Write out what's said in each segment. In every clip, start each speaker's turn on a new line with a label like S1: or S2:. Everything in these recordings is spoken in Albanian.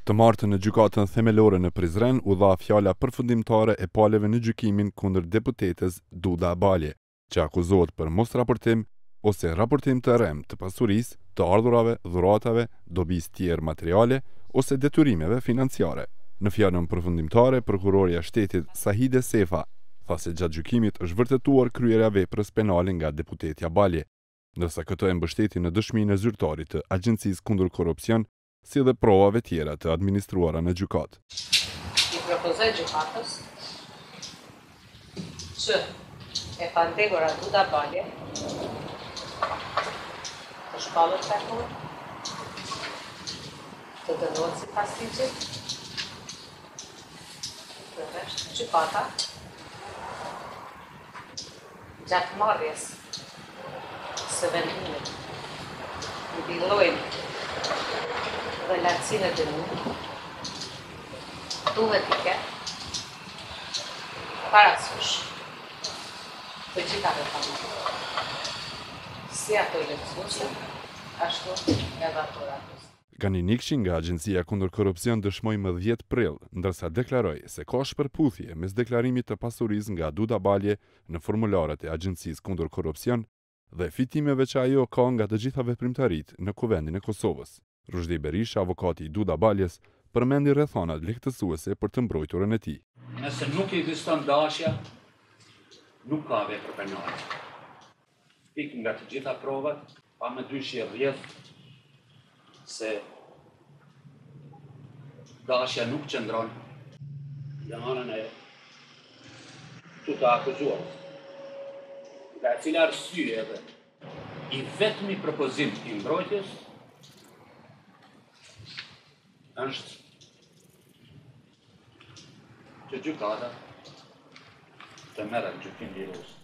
S1: Të martën në gjykatën themelore në Prizren u dha fjala përfundimtare e palëve në gjykimin kundër deputetes Duda Balje, që akuzohet për mos raportim ose raportim të rrem të pasurisë, të ardhurave, dhuratave, dobisë tjerë materiale ose detyrimeve financiare. Në fjalën përfundimtare, prokuroria shtetit Sahide Sefa tha se gjatë gjykimit është vërtetuar kryerja e veprës penale nga deputetja Balje, ndërsa këtë e mbështeti në dëshminë e zyrtarit të Agjencisë kundër korrupsion, si dhe provave tjera të administruara në gjykatë.
S2: I propozoj gjykatës që e pandegura Duda Balje të shpallët kërkur, të dënohet sipas ligjit, të rresht gjykata gjatë marrjes së vendimit mbi llojin dhe lartësinë e dënimit duhet të ketë parasysh të gjitha reformat, si ato lehtësuese, ashtu edhe ato rastëse.
S1: Gani Nikshi nga Agjencia kundër korrupsion dëshmoi më 10 prill, ndërsa deklaroi se ka shpërputhje mes deklarimit të pasurisë nga Duda Balje në formularet e Agjencisë kundër korrupsion dhe fitimeve që ajo ka nga të gjitha veprimtaritë në Kuvendin e Kosovës. Rushdi Berisha, avokati i Duda Baljes, përmendi rrethonat lehtësuese për të mbrojturën e tij.
S3: Nëse nuk ekziston dashja, nuk ka vepër penale. Pik nga të gjitha provat, pa më dyshje rrjedh se dashja nuk qëndron në anën e të akuzuarit. Nga e cila arsye edhe i vetmi propozim i mbrojtjes është që gjykata të merret gjykim lirues.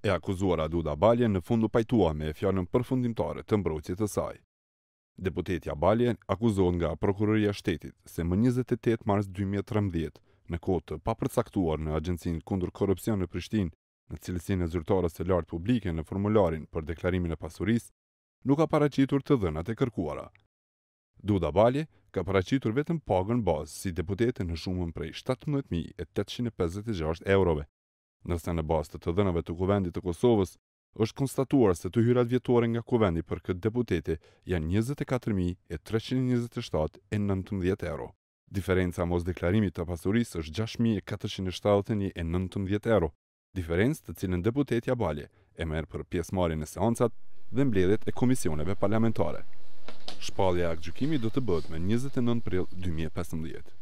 S1: E akuzuara Duda Balje në fund u pajtua me fjalën përfundimtare të mbrojtjes së saj. Deputetja Balje akuzohet nga Prokuroria e Shtetit se më 28 mars 2013, në kohë të papërcaktuar në Agjencinë kundër korrupsion në Prishtinë, në cilësinë e zyrtares së lartë publike në formularin për deklarimin e pasurisë, nuk ka paraqitur të dhënat e kërkuara. Duda Balje ka paraqitur vetëm pagën bazë si deputete në shumën prej 17.856 eurove, ndërsa në bazë të dhënave të Kuvendit të Kosovës është konstatuar se të hyrat vjetore nga Kuvendi për këtë deputete janë 24.327,19 euro. Diferenca mos deklarimit të pasurisë është 6.471,19 euro, diferencë të cilën deputetja Balje e merr për pjesëmarrjen në seancat dhe mbledhjet e komisioneve parlamentare. Shpallja e aktgjykimit do të bëhet me 29 prill 2015.